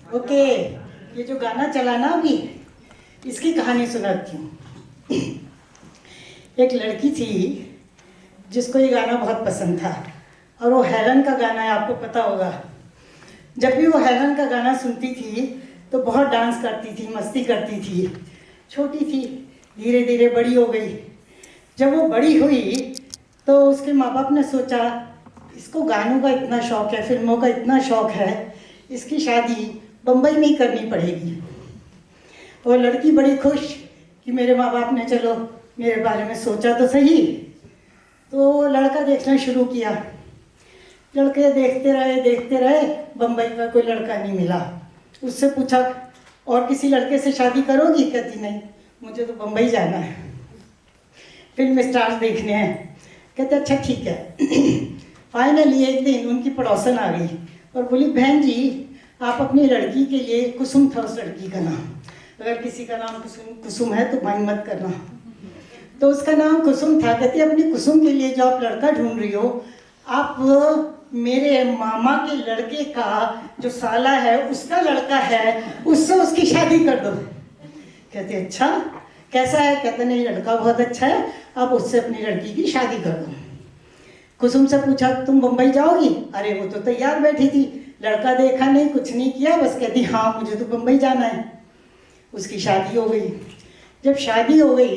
Okay, ये जो गाना चला ना अभी, इसकी कहानी सुनाती हूँ। एक लड़की थी जिसको ये गाना बहुत पसंद था, और वो हेलन का गाना है, आपको पता होगा। जब भी वो हेलन का गाना सुनती थी तो बहुत डांस करती थी, मस्ती करती थी। छोटी थी, धीरे धीरे बड़ी हो गई। जब वो बड़ी हुई तो उसके माँ बाप ने सोचा, इसको गानों का इतना शौक़ है, फिल्मों का इतना शौक़ है, इसकी शादी बम्बई में ही करनी पड़ेगी। वो लड़की बड़ी खुश कि मेरे माँ बाप ने चलो मेरे बारे में सोचा तो सही। तो लड़का देखना शुरू किया। लड़के देखते रहे, बम्बई का कोई लड़का नहीं मिला। उससे पूछा, और किसी लड़के से शादी करोगी? कहती नहीं, मुझे तो बम्बई जाना है, फिल्म स्टार्स देखने हैं। कहते अच्छा ठीक है। फाइनली एक दिन उनकी पड़ोसन आ गई और बोली, बहन जी आप अपनी लड़की के लिए, कुसुम था उस लड़की का नाम, अगर किसी का नाम कुसुम है तो माइंड मत करना, तो उसका नाम कुसुम था। कहती अपनी कुसुम के लिए जो आप लड़का ढूंढ रही हो, आप मेरे मामा के लड़के का जो साला है उसका लड़का है, उससे उसकी शादी कर दो। कहते अच्छा कैसा है? कहते नहीं, लड़का बहुत अच्छा है, आप उससे अपनी लड़की की शादी कर दो। कुसुम से पूछा, तुम बम्बई जाओगी? अरे वो तो तैयार बैठी थी, लड़का देखा नहीं, कुछ नहीं किया, बस कहती हाँ मुझे तो बम्बई जाना है। उसकी शादी हो गई। जब शादी हो गई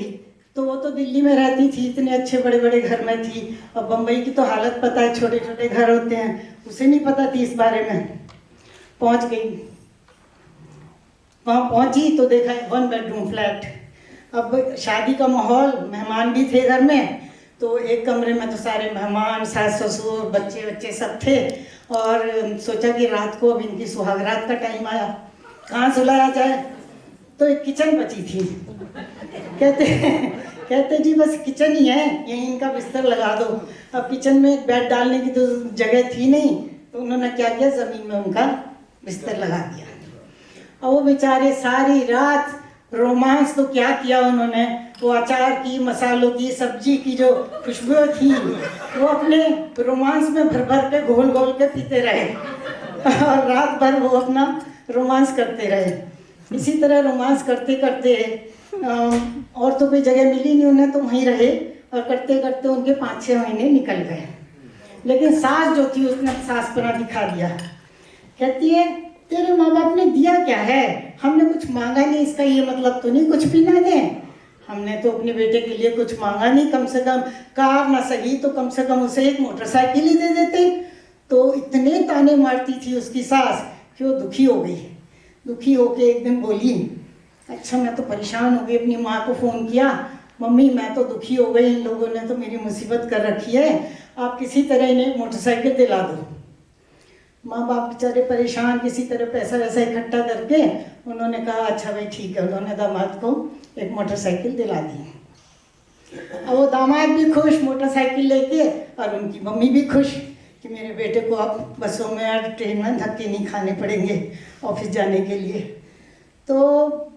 तो वो तो दिल्ली में रहती थी, इतने अच्छे बड़े बड़े घर में थी, और बम्बई की तो हालत पता है, छोटे छोटे घर होते हैं, उसे नहीं पता थी इस बारे में। पहुंच गई, वहाँ पहुंची तो देखा 1 बेडरूम फ्लैट। अब शादी का माहौल, मेहमान भी थे घर में, तो एक कमरे में तो सारे मेहमान, सास ससुर, बच्चे बच्चे सब थे। और सोचा कि रात को अब इनकी सुहागरात का टाइम आया, कहाँ सुलाया जाए, तो एक किचन बची थी। कहते जी बस किचन ही है, यहीं इनका बिस्तर लगा दो। अब किचन में एक बेड डालने की तो जगह थी नहीं, तो उन्होंने क्या किया, ज़मीन में उनका बिस्तर लगा दिया। और वो बेचारे सारी रात रोमांस तो क्या किया उन्होंने, वो अचार की, मसालों की, सब्जी की जो खुशबू थी, वो अपने रोमांस में भर भर के घोल घोल के पीते रहे, और रात भर वो अपना रोमांस करते रहे। इसी तरह रोमांस करते करते और तो कोई जगह मिली नहीं उन्हें, तो वहीं रहे, और करते करते उनके 5-6 महीने निकल गए। लेकिन सास जो थी उसने सासपना दिखा दिया। कहती है तेरे माँ बाप ने दिया क्या है, हमने कुछ मांगा नहीं, इसका ये मतलब तो नहीं कुछ भी ना दें, हमने तो अपने बेटे के लिए कुछ मांगा नहीं, कम से कम कार ना सही तो कम से कम उसे एक मोटरसाइकिल ही दे देते। तो इतने ताने मारती थी उसकी सास कि वो दुखी हो गई। दुखी होके एक दिन बोली, अच्छा मैं तो परेशान हो गई, अपनी माँ को फ़ोन किया, मम्मी मैं तो दुखी हो गई, इन लोगों ने तो मेरी मुसीबत कर रखी है, आप किसी तरह इन्हें मोटरसाइकिल दिला दो। माँ बाप बेचारे परेशान, किसी तरह पैसा वैसा इकट्ठा करके उन्होंने कहा अच्छा भाई ठीक है। उन्होंने दामाद को एक मोटरसाइकिल दिला दी। अब वो दामाद भी खुश मोटरसाइकिल लेके, और उनकी मम्मी भी खुश कि मेरे बेटे को अब बसों में और ट्रेन में धक्के नहीं खाने पड़ेंगे ऑफिस जाने के लिए। तो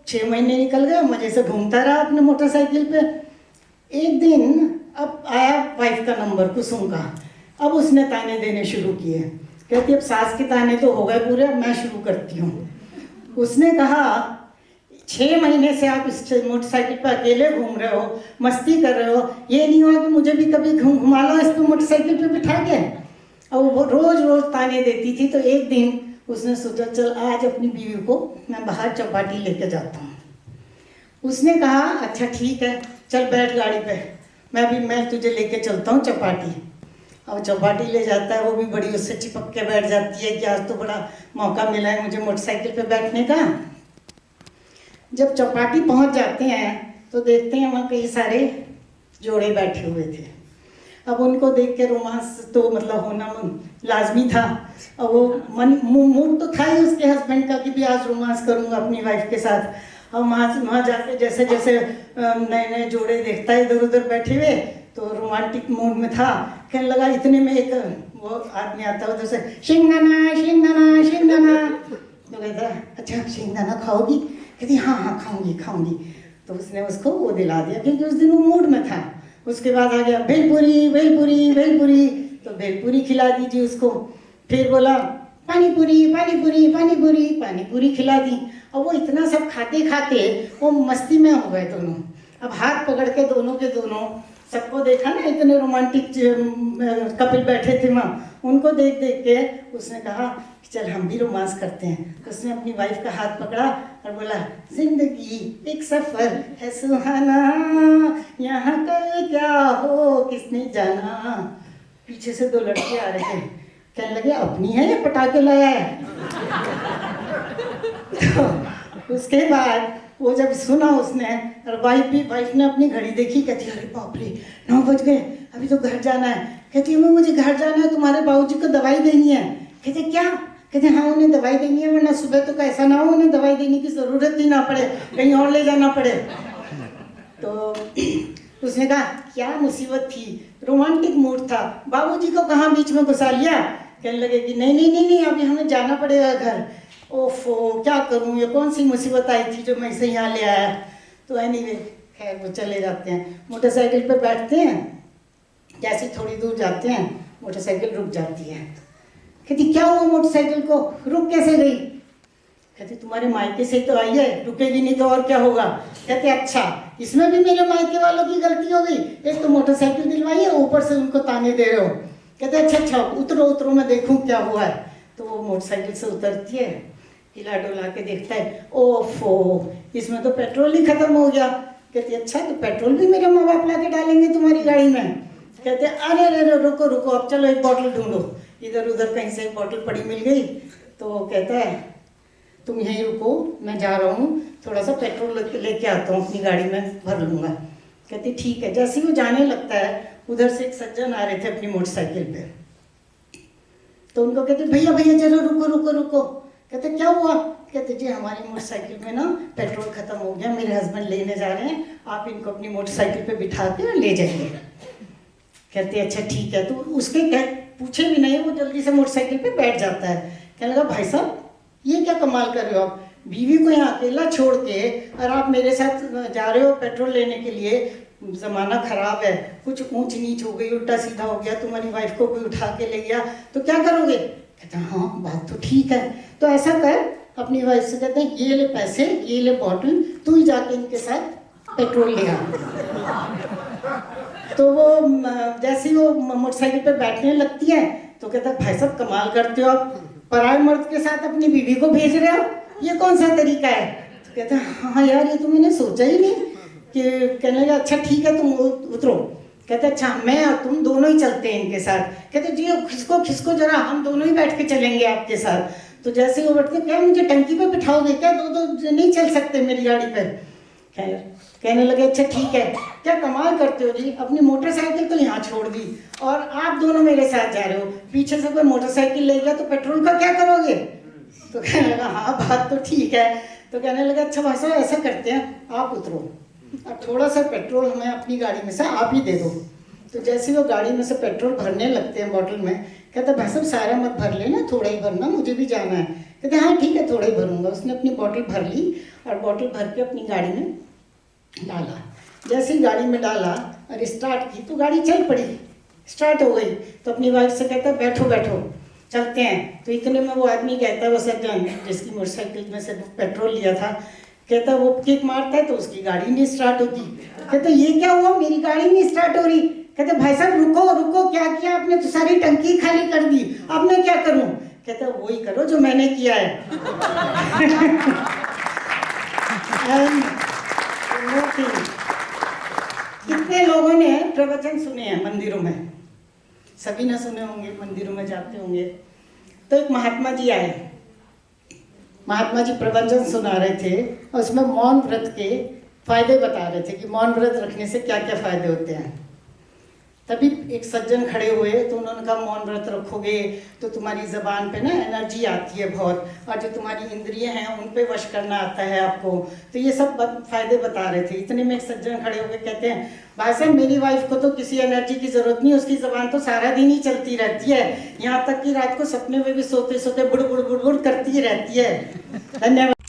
6 महीने निकल गए, मज़े से घूमता रहा अपने मोटरसाइकिल पे। एक दिन अब आया वाइफ का नंबर, कुसुम का। अब उसने ताने देने शुरू किए। कहती अब सास के ताने तो हो गए पूरे, अब मैं शुरू करती हूँ। उसने कहा 6 महीने से आप इस मोटरसाइकिल पर अकेले घूम रहे हो, मस्ती कर रहे हो, ये नहीं हुआ कि मुझे भी कभी घुमा लो इस पर मोटरसाइकिल पे बिठा के। और वो रोज़ रोज़ ताने देती थी। तो एक दिन उसने सोचा चल आज अपनी बीवी को मैं बाहर चौपाटी लेके जाता हूँ। उसने कहा अच्छा ठीक है, चल बैठ गाड़ी पे, मैं तुझे लेके चलता हूँ चौपाटी। अब चौपाटी ले जाता है, वो भी बड़ी उससे चिपक के बैठ जाती है कि आज तो बड़ा मौका मिला है मुझे मोटरसाइकिल पे बैठने का। जब चौपाटी पहुंच जाते हैं तो देखते हैं वहाँ कई सारे जोड़े बैठे हुए थे। अब उनको देख के रोमांस तो मतलब होना लाजमी था, और वो मूड तो था ही उसके हस्बैंड का कि भी आज रोमांस करूँगा अपनी वाइफ के साथ। और वहाँ जाके जैसे जैसे नए नए जोड़े देखता है इधर उधर बैठे हुए, तो रोमांटिक मूड में था। कहने लगा, इतने में एक वो आदमी आता है उधर से, शिंगदाना शिंगदाना शिंगदाना। तो कहता अच्छा शिंगदाना खाओगी? कहती हाँ हाँ खाऊंगी। तो उसने उसको वो दिला दिया क्योंकि उस दिन वो मूड में था। उसके बाद आ गया भेलपुरी, तो भेलपुरी खिला दीजिए उसको। फिर बोला पानी पूरी, पानी पूरी खिला दी। और वो इतना सब खाते खाते वो मस्ती में हो गए दोनों। अब हाथ पकड़ के दोनों के दोनों, सबको देखा ना, इतने रोमांटिक कपिल बैठे थे वहाँ, उनको देख देख के उसने कहा कि चल हम भी रोमांस करते हैं। उसने अपनी वाइफ का हाथ पकड़ा और बोला, जिंदगी एक सफर है सुहाना, यहाँ कल क्या हो किसने जाना। पीछे से 2 लड़के आ रहे थे, कहने लगे अपनी है या पटाखे लाया है। तो उसके बाद वो जब सुना उसने, और वाइफ ने अपनी घड़ी देखी, कहती अरे बाप रे 9 बज गए, अभी तो घर जाना है। कहती है मुझे घर जाना है, तुम्हारे बाबूजी को दवाई देनी है। कहते क्या? कहते हाँ उन्हें दवाई देनी है, वरना सुबह तो ऐसा ना हो उन्हें दवाई देने की ज़रूरत ही ना पड़े, कहीं और ले जाना पड़े। तो उसने कहा क्या मुसीबत थी, रोमांटिक मूड था, बाबूजी को कहाँ बीच में घुसा लिया। कहने लगे कि नहीं अभी हमें जाना पड़ेगा घर। ओफो क्या करूं, ये कौन सी मुसीबत आई थी जो मैं इसे यहाँ ले आया। तो एनीवे खैर वो चले जाते हैं, मोटरसाइकिल पे बैठते हैं, जैसे थोड़ी दूर जाते हैं मोटरसाइकिल रुक जाती है। कहती क्या हुआ मोटरसाइकिल को, रुक कैसे गई? कहती तुम्हारे मायके से तो आई है, रुकेगी नहीं तो और क्या होगा। कहते अच्छा इसमें भी मेरे मायके वालों की गलती हो गई, एक तो मोटरसाइकिल दिलवाई है ऊपर से उनको ताने दे रहे हो। कहते अच्छा उतरो मैं देखूं क्या हुआ है। तो वो मोटरसाइकिल से उतरती है, हिला डुला के देखता है, ओफो इसमें तो पेट्रोल ही खत्म हो गया। कहती अच्छा तो पेट्रोल भी मेरे माँ बाप ला के डालेंगे तुम्हारी गाड़ी में। कहते अरे रुको अब चलो एक बोतल ढूंढो। इधर उधर कहीं से एक बोतल पड़ी मिल गई। तो कहता है तुम यहीं रुको, मैं जा रहा हूँ, थोड़ा सा पेट्रोल लेके आता हूँ, अपनी गाड़ी में भर लूँगा। कहती ठीक है। जैसे ही वो जाने लगता है उधर से एक सज्जन आ रहे थे अपनी मोटरसाइकिल पे। तो उनको कहते भैया जरा रुको। कहते क्या हुआ? कहते जी हमारी मोटरसाइकिल में ना पेट्रोल खत्म हो गया, मेरे हस्बैंड लेने जा रहे हैं, आप इनको अपनी मोटरसाइकिल पे बिठा के ले जाइए। कहते अच्छा ठीक है। तो उसके पूछे भी नहीं, वो जल्दी से मोटरसाइकिल पे बैठ जाता है। कहने लगा भाई साहब ये क्या कमाल कर रहे हो आप, बीवी को यहाँ अकेला छोड़ के और आप मेरे साथ जा रहे हो पेट्रोल लेने के लिए, ज़माना ख़राब है, कुछ ऊंच नीच हो गई, उल्टा सीधा हो गया, तुम्हारी वाइफ को कोई उठा के ले गया तो क्या करोगे? कहते हैं हाँ बात तो ठीक है। तो ऐसा कर, अपनी वाइफ से कहते हैं ये ले पैसे, ये ले बॉटल, तू ही जाके इनके साथ पेट्रोल ले आ। तो वो जैसे ही वो मोटरसाइकिल पे बैठने लगती है तो कहता है भाई साहब कमाल करते हो आप, पराए मर्द के साथ अपनी बीवी को भेज रहे हो, ये कौन सा तरीका है? तो कहता है हाँ यार ये तो मैंने सोचा ही नहीं। कि कहने लगा अच्छा ठीक है तुम उतरो। कहते अच्छा मैं और तुम दोनों ही चलते हैं इनके साथ। कहते जी खिसको जरा, हम दोनों ही बैठ के चलेंगे आपके साथ। तो जैसे वो बैठते क्या मुझे टंकी पे बिठाओगे क्या, दो नहीं चल सकते मेरी गाड़ी पर। खैर कहने लगे अच्छा ठीक है, क्या कमाल करते हो जी, अपनी मोटरसाइकिल तो यहाँ छोड़ दी और आप दोनों मेरे साथ जा रहे हो, पीछे से कोई मोटरसाइकिल ले गया तो पेट्रोल का क्या करोगे? तो कहने लगा हाँ बात तो ठीक है। तो कहने लगा अच्छा भाई साहब ऐसा करते हैं आप उतरो, अब थोड़ा सा पेट्रोल हमें अपनी गाड़ी में से आप ही दे दो। तो जैसे वो गाड़ी में से पेट्रोल भरने लगते हैं बॉटल में, कहते भाई साहब सारा मत भर लेना, थोड़ा ही भरना, मुझे भी जाना है। कहते हाँ ठीक है थोड़ा ही भरूंगा। उसने अपनी बॉटल भर ली और बॉटल भर के अपनी गाड़ी में डाला। जैसे ही गाड़ी में डाला और स्टार्ट की तो गाड़ी चल पड़ी, स्टार्ट हो गई। तो अपनी वाइफ से कहता बैठो चलते हैं। तो इतने में वो आदमी कहता है, वो सज्जन जिसकी मोटरसाइकिल में से पेट्रोल लिया था, कहता वो किक मारता है तो उसकी गाड़ी नहीं स्टार्ट होती। कहते ये क्या हुआ, मेरी गाड़ी नहीं स्टार्ट हो रही। कहते भाई साहब रुको, क्या किया आपने, तो सारी टंकी खाली कर दी, अब मैं क्या करूं? कहते वही करो जो मैंने किया है। कितने लोगों ने प्रवचन सुने हैं मंदिरों में, सभी ने सुने होंगे, मंदिरों में जाते होंगे। तो एक महात्मा जी आए, महात्मा जी प्रवचन सुना रहे थे और उसमें मौन व्रत के फायदे बता रहे थे कि मौन व्रत रखने से क्या क्या फायदे होते हैं। तभी एक सज्जन खड़े हुए तो उन्होंने कहा मौन व्रत रखोगे तो तुम्हारी ज़बान पे ना एनर्जी आती है बहुत, और जो तुम्हारी इंद्रियां हैं उन पे वश करना आता है आपको। तो ये सब फायदे बता रहे थे। इतने में एक सज्जन खड़े होकर कहते हैं भाई साहब मेरी वाइफ को तो किसी एनर्जी की ज़रूरत नहीं, उसकी ज़बान तो सारा दिन ही चलती रहती है, यहाँ तक कि रात को सपने में भी सोते सोते बुड़ बुड़ बुड़ बुड़ करती ही रहती है। धन्यवाद।